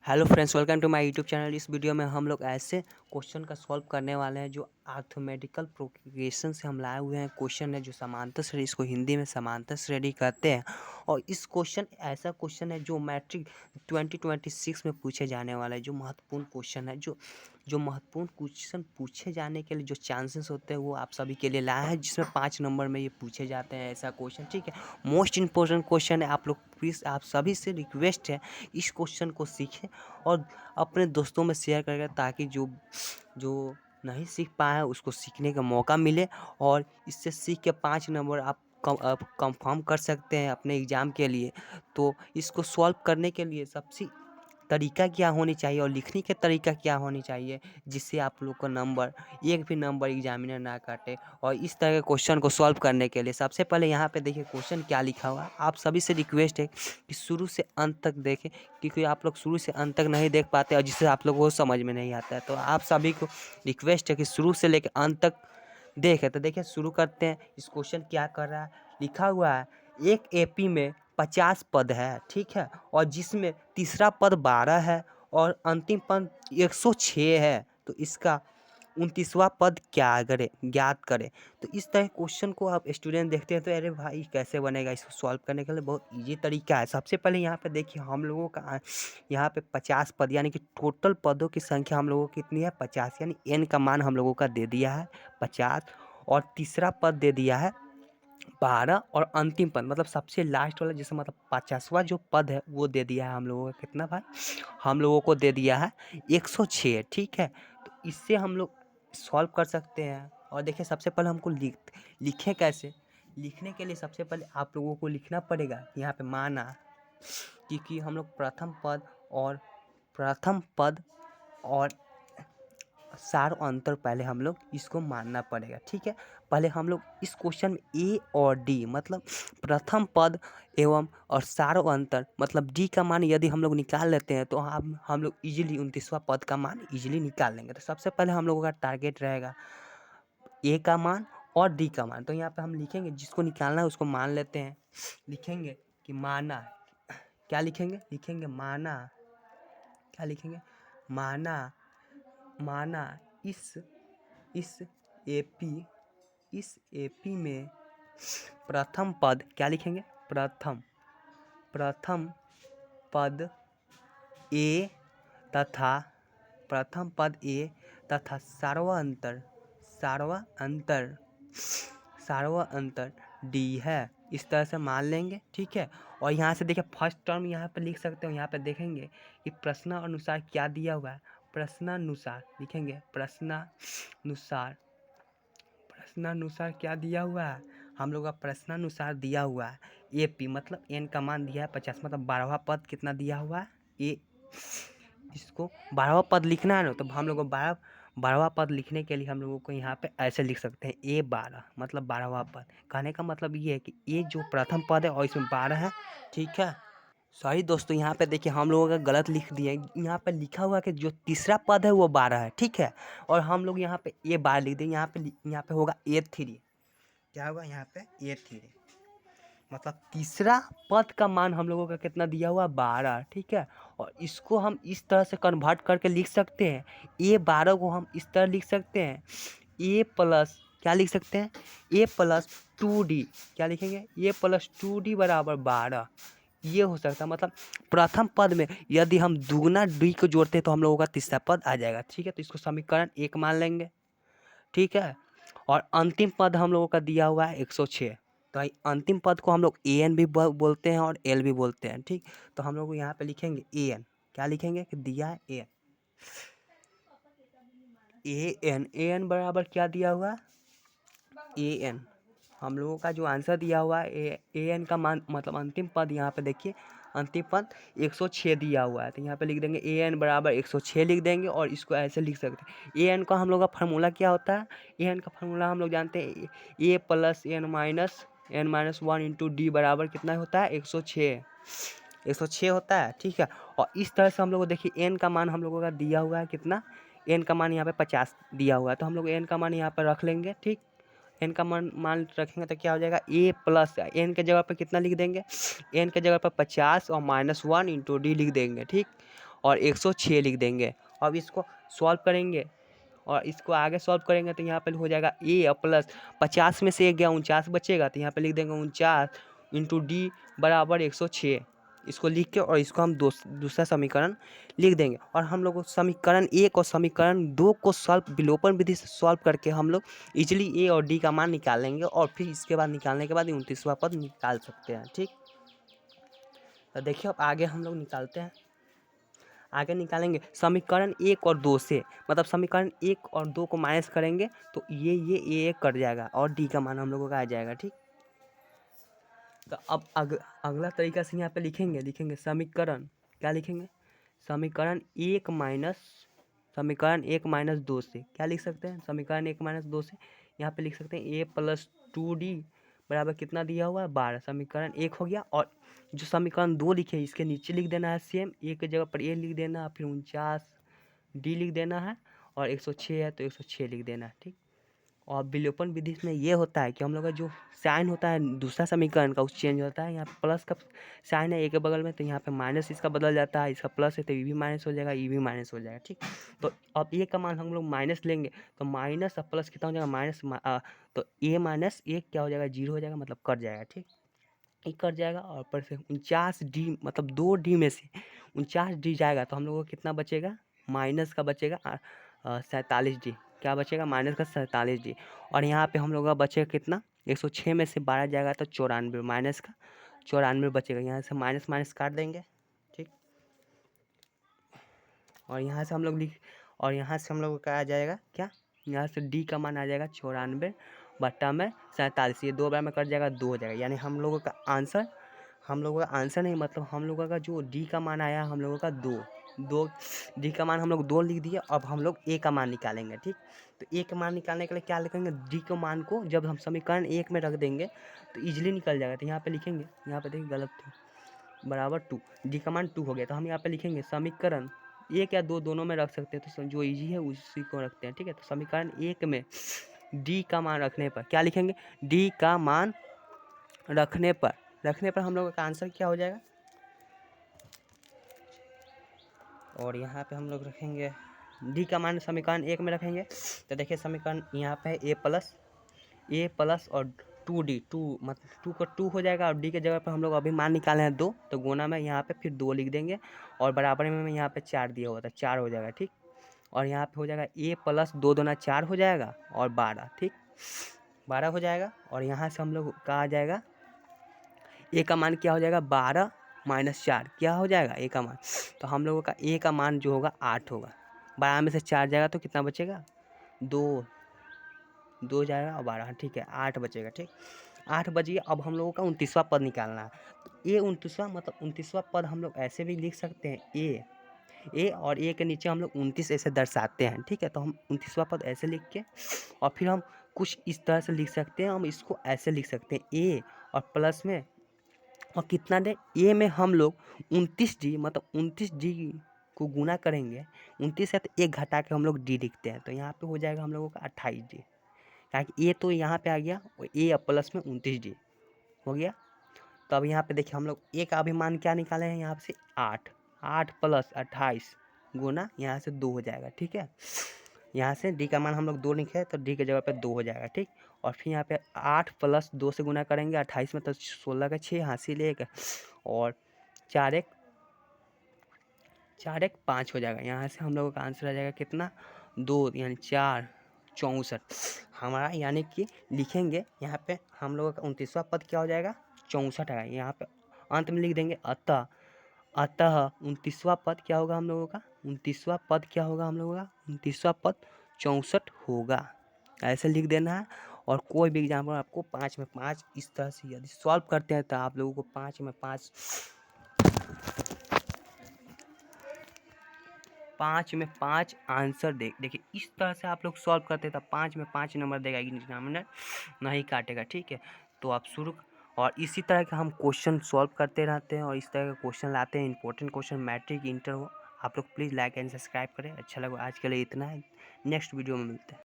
Hello friends, welcome to my YouTube channel. इस video में हम लोग ऐसे क्वेश्चन का सॉल्व करने वाले हैं जो अर्थमेटिकल प्रोग्रेशन से हम लाए हुए हैं। क्वेश्चन है जो समांतर श्रेणी, इसको हिंदी में समांतर श्रेणी कहते हैं। और इस क्वेश्चन ऐसा क्वेश्चन है जो मैट्रिक 2026 में पूछे जाने वाला है, जो महत्वपूर्ण क्वेश्चन है। जो महत्वपूर्ण क्वेश्चन पूछे जाने के लिए जो चांसेस होते हैं वो आप सभी के लिए लाए हैं, जिसमें 5 नंबर में ये पूछे जाते हैं ऐसा क्वेश्चन। ठीक है, मोस्ट इंपॉर्टेंट क्वेश्चन है। आप लोग प्लीज़, आप सभी से रिक्वेस्ट है इस क्वेश्चन को सीखें और अपने दोस्तों में शेयर करें, ताकि जो जो नहीं सीख पाए हैं उसको सीखने का मौका मिले और इससे सीख के 5 नंबर आप कंफर्म कर सकते हैं अपने एग्ज़ाम के लिए। तो इसको सॉल्व करने के लिए सबसे तरीका क्या होनी चाहिए और लिखने का तरीका क्या होनी चाहिए, जिससे आप लोग का नंबर, एक भी नंबर एग्जामिनर ना काटे। और इस तरह के क्वेश्चन को सॉल्व करने के लिए सबसे पहले यहाँ पे देखिए क्वेश्चन क्या लिखा हुआ है। आप सभी से रिक्वेस्ट है कि शुरू से अंत तक देखें, क्योंकि आप लोग शुरू से अंत तक नहीं देख पाते और जिससे आप लोग को समझ में नहीं आता है। तो आप सभी को रिक्वेस्ट है कि शुरू से लेकर अंत तक देखें। तो देखिए शुरू करते हैं। इस क्वेश्चन क्या कर रहा है, लिखा हुआ है एक एपी में 50 पद है, ठीक है, और जिसमें तीसरा पद 12 है और अंतिम पद 106 है। तो इसका 29वां पद क्या करे, ज्ञात करें। तो इस तरह क्वेश्चन को आप स्टूडेंट देखते हैं तो अरे भाई कैसे बनेगा। इसको सॉल्व करने के लिए बहुत इजी तरीका है। सबसे पहले यहाँ पे देखिए हम लोगों का यहाँ पे 50 पद, यानी कि टोटल पदों की संख्या हम लोगों की कितनी है, 50, यानी n का मान हम लोगों का दे दिया है 50, और तीसरा पद दे दिया है 12, और अंतिम पद मतलब सबसे लास्ट वाला, जिसमें मतलब 50वां जो पद है वो दे दिया है हम लोगों का कितना भाई, हम लोगों को दे दिया है 106। ठीक है, तो इससे हम लोग सॉल्व कर सकते हैं। और देखिए सबसे पहले हमको लिखें कैसे। लिखने के लिए सबसे पहले आप लोगों को लिखना पड़ेगा यहाँ पे माना, क्योंकि हम लोग प्रथम पद और सार अंतर पहले हम लोग इसको मानना पड़ेगा। ठीक है, पहले हम लोग इस क्वेश्चन में ए और डी मतलब प्रथम पद एवं और सार अंतर मतलब डी का मान यदि हम लोग निकाल लेते हैं तो हम लोग इजीली 29वां पद का मान इजीली निकाल लेंगे। तो सबसे पहले हम लोगों का टारगेट रहेगा ए का मान और डी का मान। तो यहाँ पे हम लिखेंगे, जिसको निकालना है उसको मान लेते हैं। लिखेंगे कि माना, क्या लिखेंगे, लिखेंगे माना, क्या लिखेंगे, माना, माना इस एपी में प्रथम पद, क्या लिखेंगे, प्रथम पद ए तथा प्रथम पद ए तथा सार्वअंतर डी है। इस तरह से मान लेंगे। ठीक है, और यहाँ से देखिए फर्स्ट टर्म यहाँ पे लिख सकते हो। यहाँ पे देखेंगे कि प्रश्नानुसार क्या दिया हुआ है, प्रश्नानुसार लिखेंगे, प्रश्नानुसार क्या दिया हुआ है, हम लोग का प्रश्नानुसार दिया हुआ है एपी मतलब एन का मान दिया है 50, मतलब 12वां पद कितना दिया हुआ है ए। इसको 12वां पद लिखना है ना, तो हम लोग को 12वां पद लिखने के लिए हम लोगों को यहाँ पे ऐसे लिख सकते हैं A12 मतलब 12वां पद। कहने का मतलब ये है कि ए जो प्रथम पद है और इसमें 12 है। ठीक है, सॉरी दोस्तों, यहाँ पे देखिए हम लोगों का गलत लिख दिए। यहाँ पे लिखा हुआ है कि जो तीसरा पद है वो 12 है। ठीक है, और हम लोग यहाँ पे A12 लिख दें। यहाँ पे होगा A3। क्या होगा यहाँ पे A3, मतलब तीसरा पद का मान हम लोगों का कितना दिया हुआ, 12। ठीक है, और इसको हम इस तरह से कन्वर्ट करके लिख सकते हैं। A12 को हम इस तरह लिख सकते हैं A प्लस, क्या लिख सकते हैं, A प्लस 2D, क्या लिखेंगे, A प्लस 2D बराबर 12। ये हो सकता है, मतलब प्रथम पद में यदि हम दुगुना डी को जोड़ते हैं तो हम लोगों का तीसरा पद आ जाएगा। ठीक है, तो इसको समीकरण 1 मान लेंगे। ठीक है, और अंतिम पद हम लोगों का दिया हुआ है 106। तो अंतिम पद को हम लोग ए एन भी बोलते हैं और एल भी बोलते हैं। ठीक, तो हम लोग यहाँ पे लिखेंगे ए एन, क्या लिखेंगे कि दिया है ए एन बराबर क्या दिया हुआ, ए एन। हम लोगों का जो आंसर दिया हुआ है ए एन का मान मतलब अंतिम पद, यहाँ पे देखिए अंतिम पद 106 दिया हुआ है। तो यहाँ पे लिख देंगे ए एन बराबर 106 लिख देंगे, और इसको ऐसे लिख सकते हैं। ए एन का हम लोग का फार्मूला क्या होता है, ए एन का फार्मूला हम लोग जानते हैं a plus n minus 1 into d बराबर कितना होता है, 106 होता है। ठीक है, और इस तरह से हम लोग को देखिए एन का मान हम लोगों का दिया हुआ है कितना, एन का मान यहाँ पे 50 दिया हुआ है। तो हम लोग एन का मान यहाँ पर रख लेंगे। ठीक, एन का मान रखेंगे तो क्या हो जाएगा, ए प्लस एन के जगह पर कितना लिख देंगे, एन के जगह पर 50 और -1 इंटू डी लिख देंगे। ठीक, और 106 लिख देंगे। अब इसको सॉल्व करेंगे और इसको आगे सॉल्व करेंगे तो यहाँ पे हो जाएगा ए प्लस 50 में से 1 गया 49 बचेगा, तो यहाँ पे लिख देंगे 49 इंटू डी बराबर 106। इसको लिख के और इसको हम दूसरा समीकरण लिख देंगे। और हम लोग समीकरण 1 और समीकरण 2 को सॉल्व विलोपन विधि से सॉल्व करके हम लोग इजीली ए और डी का मान निकाल लेंगे और फिर इसके बाद निकालने के बाद 29वां पद निकाल सकते हैं। ठीक, तो देखिए अब आगे हम लोग निकालते हैं। आगे निकालेंगे समीकरण 1 और 2 से, मतलब समीकरण 1 और 2 को माइनस करेंगे तो ये कट जाएगा और डी का मान हम लोगों का आ जाएगा। ठीक, तो अब अगला तरीका से यहाँ पे लिखेंगे समीकरण, क्या लिखेंगे, समीकरण 1 माइनस 2 से क्या लिख सकते हैं, समीकरण 1 माइनस 2 से यहाँ पे लिख सकते हैं ए प्लस 2d बराबर कितना दिया हुआ है 12। समीकरण 1 हो गया। और जो समीकरण 2 लिखे इसके नीचे लिख देना है सेम, ए की जगह पर ए लिख देना है, फिर 49d लिख देना है और 106 है तो 106 लिख देना है। ठीक, और विलोपन विधि में ये होता है कि हम लोग का जो साइन होता है दूसरा समीकरण का उस चेंज होता है। यहाँ पे प्लस का साइन है ए के बगल में तो यहाँ पे माइनस इसका बदल जाता है, इसका प्लस है तो ये भी माइनस हो जाएगा, ये भी माइनस हो जाएगा। ठीक, तो अब ए का मान हम लोग माइनस लेंगे तो माइनस और प्लस कितना हो जाएगा माइनस, तो ए माइनस ए क्या हो जाएगा 0 हो जाएगा, मतलब कट जाएगा। ठीक, ये कट जाएगा और ऊपर से 49d मतलब 2d में से 49d जाएगा तो हम लोगों को कितना बचेगा, माइनस का बचेगा 47d, क्या बचेगा माइनस का 47d। और यहाँ पे हम लोग का बचेगा कितना, 106 में से 12 जाएगा तो 94, माइनस का 94 बचेगा। यहाँ से माइनस माइनस काट देंगे। ठीक, और यहाँ से हम लोग और यहाँ से हम लोग का आ जाएगा क्या, यहाँ से डी का मान आ जाएगा 94 बट्टा में 47, ये 2 बार में कट जाएगा 2 हो जाएगा। यानी हम लोगों का आंसर नहीं, मतलब हम लोगों का जो डी का मान आया हम लोगों का 2 डी का मान हम लोग 2 लिख दिए। अब हम लोग ए का मान निकालेंगे। ठीक, तो ए का मान निकालने के लिए क्या लिखेंगे, डी के मान को जब हम समीकरण 1 में रख देंगे तो ईजिली निकल जाएगा। तो यहाँ पे लिखेंगे, यहाँ पे देखिए गलत थी, बराबर 2, डी का मान 2 हो गया। तो हम यहाँ पे लिखेंगे समीकरण 1 या 2 दोनों में रख सकते हैं, तो जो ईजी है उसी को रखते हैं। ठीक है, तो समीकरण 1 में डी का मान रखने पर क्या लिखेंगे, डी का मान रखने पर हम लोगों का आंसर क्या हो जाएगा। और यहाँ पे हम लोग रखेंगे डी का मान समीकरण 1 में रखेंगे तो देखिए समीकरण यहाँ पे ए प्लस और 2d, 2 मतलब 2 का 2 हो जाएगा और डी के जगह पर हम लोग अभी मान निकाले हैं 2, तो गुना में यहाँ पे फिर 2 लिख देंगे और बराबर में यहाँ पे 4 दिया हुआ था 4 हो जाएगा। ठीक, और यहाँ पे हो जाएगा ए प्लस 2 दूना 4 हो जाएगा और 12। ठीक, 12 हो जाएगा। और यहाँ से हम लोग का आ जाएगा ए का मान क्या हो जाएगा 12 माइनस 4 क्या हो जाएगा ए का मान, तो हम लोगों का ए का मान जो होगा 8 होगा। 12 में से 4 जाएगा तो कितना बचेगा 2 जाएगा और 12, ठीक है 8 बचेगा। ठीक, 8 बच गया। अब हम लोगों का 29वां पद निकालना है। तो ए 29वां मतलब 29वां पद हम लोग ऐसे भी लिख सकते हैं ए और ए के नीचे हम लोग 29 ऐसे दर्शाते हैं। ठीक है, तो हम 29वां पद ऐसे लिख के और फिर हम कुछ इस तरह से लिख सकते हैं, हम इसको ऐसे लिख सकते हैं ए और प्लस में और कितना दे ए में हम लोग 29d मतलब 29d को गुना करेंगे, 29 है तो एक घटा के हम लोग डी लिखते हैं, तो यहाँ पे हो जाएगा हम लोगों का 28d। ताकि ए तो यहाँ पे आ गया और ए प्लस में 29d हो गया। तो अब यहाँ पे देखिए हम लोग ए का अभिमान क्या निकाले हैं, यहाँ से 8 प्लस 28 गुना यहाँ से 2 हो जाएगा। ठीक है, यहाँ से डी का मान हम लोग 2 लिखे तो डी के जगह पे 2 हो जाएगा। ठीक, और फिर यहाँ पे 8 प्लस 2 से गुना करेंगे 28 में तो 16 का 6 हासिल 1 और 4 1 5 हो जाएगा। यहाँ से हम लोगों का आंसर आ जाएगा कितना 2 यानी 4 64 हमारा, यानी कि लिखेंगे यहाँ पे हम लोगों का 29वां पद क्या हो जाएगा 64 आएगा। यहाँ पे अंत में लिख देंगे अतः 29वां पद क्या होगा हम लोगों का 29वां पद क्या होगा हम लोगों का 29वां पद 64 होगा। ऐसे लिख देना है। और कोई भी एग्जाम्पल आपको 5 में 5 इस तरह से यदि सॉल्व करते हैं तो आप लोगों को 5 में 5 आंसर देखिए इस तरह से आप लोग सॉल्व करते हैं तो 5 में 5 नंबर देगा, एग्जामिनर नहीं काटेगा। ठीक है, तो आप शुरू और इसी तरह का हम क्वेश्चन सॉल्व करते रहते हैं और इस तरह का क्वेश्चन लाते हैं, इंपॉर्टेंट क्वेश्चन मैट्रिक इंटर हो। आप लोग प्लीज़ लाइक एंड सब्सक्राइब करें। अच्छा लगा आज के लिए इतना है, नेक्स्ट वीडियो में मिलते हैं।